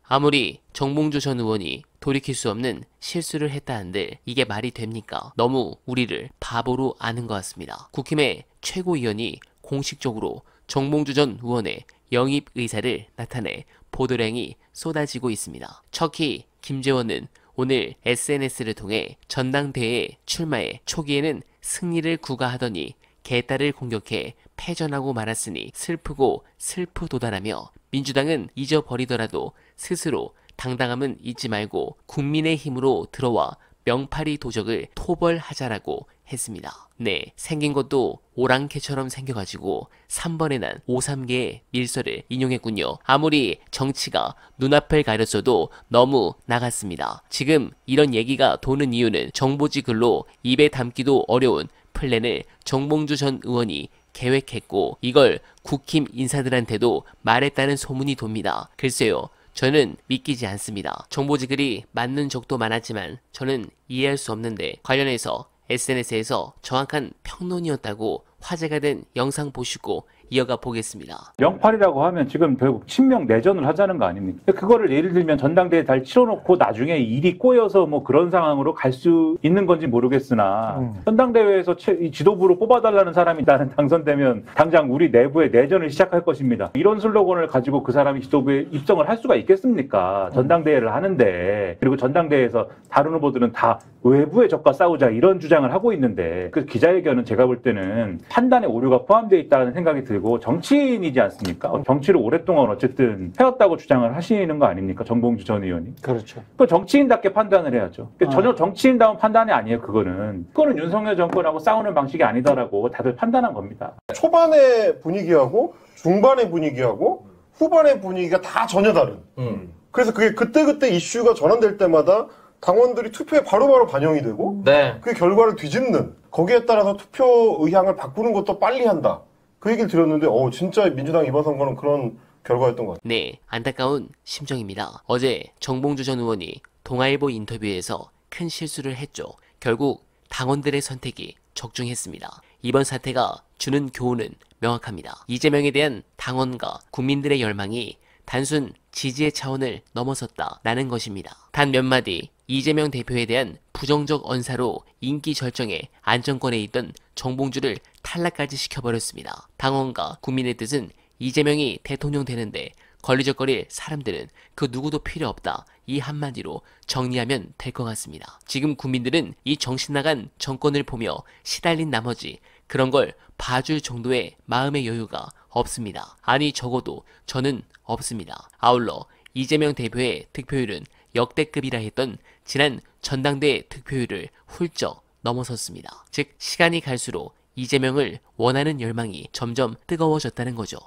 아무리 정봉주 전 의원이 돌이킬 수 없는 실수를 했다 한들 이게 말이 됩니까? 너무 우리를 바보로 아는 것 같습니다. 국힘의 최고위원이 공식적으로 정봉주 전 의원의 영입 의사를 나타내 보도량이 쏟아지고 있습니다. 척키 김재원은 오늘 SNS를 통해 전당대회에 출마해 초기에는 승리를 구가하더니 개딸을 공격해 패전하고 말았으니 슬프고 슬프도다라며 민주당은 잊어버리더라도 스스로 당당함은 잊지 말고 국민의 힘으로 들어와 명파리 도적을 토벌하자라고 했습니다. 네, 생긴 것도 오랑캐처럼 생겨가지고 3번에 난 5~3개의 밀서를 인용했군요. 아무리 정치가 눈앞을 가렸어도 너무 나갔습니다. 지금 이런 얘기가 도는 이유는 정보지 글로 입에 담기도 어려운 플랜을 정봉주 전 의원이 계획했고 이걸 국힘 인사들한테도 말했다는 소문이 돕니다. 글쎄요. 저는 믿기지 않습니다. 정보지 글이 맞는 적도 많았지만 저는 이해할 수 없는데 관련해서 SNS에서 정확한 평론이었다고 화제가 된 영상 보시고 이어가 보겠습니다. 명팔이라고 하면 지금 결국 친명 내전을 하자는 거 아닙니까? 그거를 예를 들면 전당대회 잘 치러놓고 나중에 일이 꼬여서 뭐 그런 상황으로 갈 수 있는 건지 모르겠으나 전당대회에서 이 지도부로 뽑아달라는 사람이 나는 당선되면 당장 우리 내부의 내전을 시작할 것입니다. 이런 슬로건을 가지고 그 사람이 지도부에 입성을 할 수가 있겠습니까? 전당대회를 하는데 그리고 전당대회에서 다른 후보들은 다 외부의 적과 싸우자 이런 주장을 하고 있는데 그 기자회견은 제가 볼 때는 판단의 오류가 포함되어 있다는 생각이 들고 정치인이지 않습니까? 정치를 오랫동안 어쨌든 해왔다고 주장을 하시는 거 아닙니까? 정봉주 전 의원이. 그렇죠. 그 정치인답게 판단을 해야죠. 전혀 정치인다운 판단이 아니에요. 그거는 윤석열 정권하고 싸우는 방식이 아니다라고 다들 판단한 겁니다. 초반의 분위기하고 중반의 분위기하고 후반의 분위기가 다 전혀 다른. 그래서 그게 그때그때 이슈가 전환될 때마다 당원들이 투표에 바로바로 반영이 되고 그 결과를 뒤집는 거기에 따라서 투표 의향을 바꾸는 것도 빨리 한다. 그 얘기를 들었는데 진짜 민주당 이번 선거는 그런 결과였던 것 같아요. 네, 안타까운 심정입니다. 어제 정봉주 전 의원이 동아일보 인터뷰에서 큰 실수를 했죠. 결국 당원들의 선택이 적중했습니다. 이번 사태가 주는 교훈은 명확합니다. 이재명에 대한 당원과 국민들의 열망이 단순 지지의 차원을 넘어섰다라는 것입니다. 단 몇 마디 이재명 대표에 대한 부정적 언사로 인기 절정에 안정권에 있던 정봉주를 탈락까지 시켜버렸습니다. 당원과 국민의 뜻은 이재명이 대통령 되는데 걸리적거릴 사람들은 그 누구도 필요 없다. 이 한마디로 정리하면 될 것 같습니다. 지금 국민들은 이 정신나간 정권을 보며 시달린 나머지 그런 걸 봐줄 정도의 마음의 여유가 없습니다. 아니 적어도 저는 없습니다. 아울러 이재명 대표의 득표율은 역대급이라 했던 지난 전당대회 득표율을 훌쩍 넘어섰습니다. 즉 시간이 갈수록 이재명을 원하는 열망이 점점 뜨거워졌다는 거죠.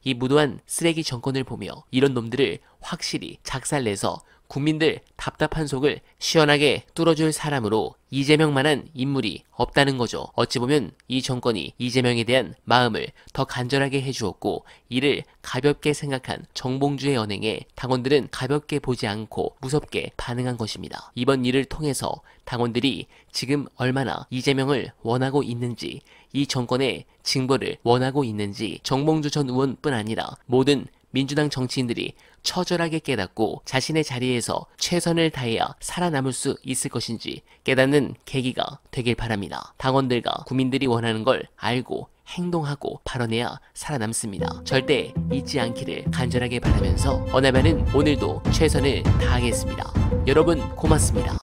이 무도한 쓰레기 정권을 보며 이런 놈들을 확실히 작살내서 국민들 답답한 속을 시원하게 뚫어줄 사람으로 이재명만한 인물이 없다는 거죠. 어찌 보면 이 정권이 이재명에 대한 마음을 더 간절하게 해주었고 이를 가볍게 생각한 정봉주의 언행에 당원들은 가볍게 보지 않고 무섭게 반응한 것입니다. 이번 일을 통해서 당원들이 지금 얼마나 이재명을 원하고 있는지 이 정권의 징벌을 원하고 있는지 정봉주 전 의원뿐 아니라 모든 민주당 정치인들이 처절하게 깨닫고 자신의 자리에서 최선을 다해야 살아남을 수 있을 것인지 깨닫는 계기가 되길 바랍니다. 당원들과 국민들이 원하는 걸 알고 행동하고 발언해야 살아남습니다. 절대 잊지 않기를 간절하게 바라면서 어나면은 오늘도 최선을 다하겠습니다. 여러분 고맙습니다.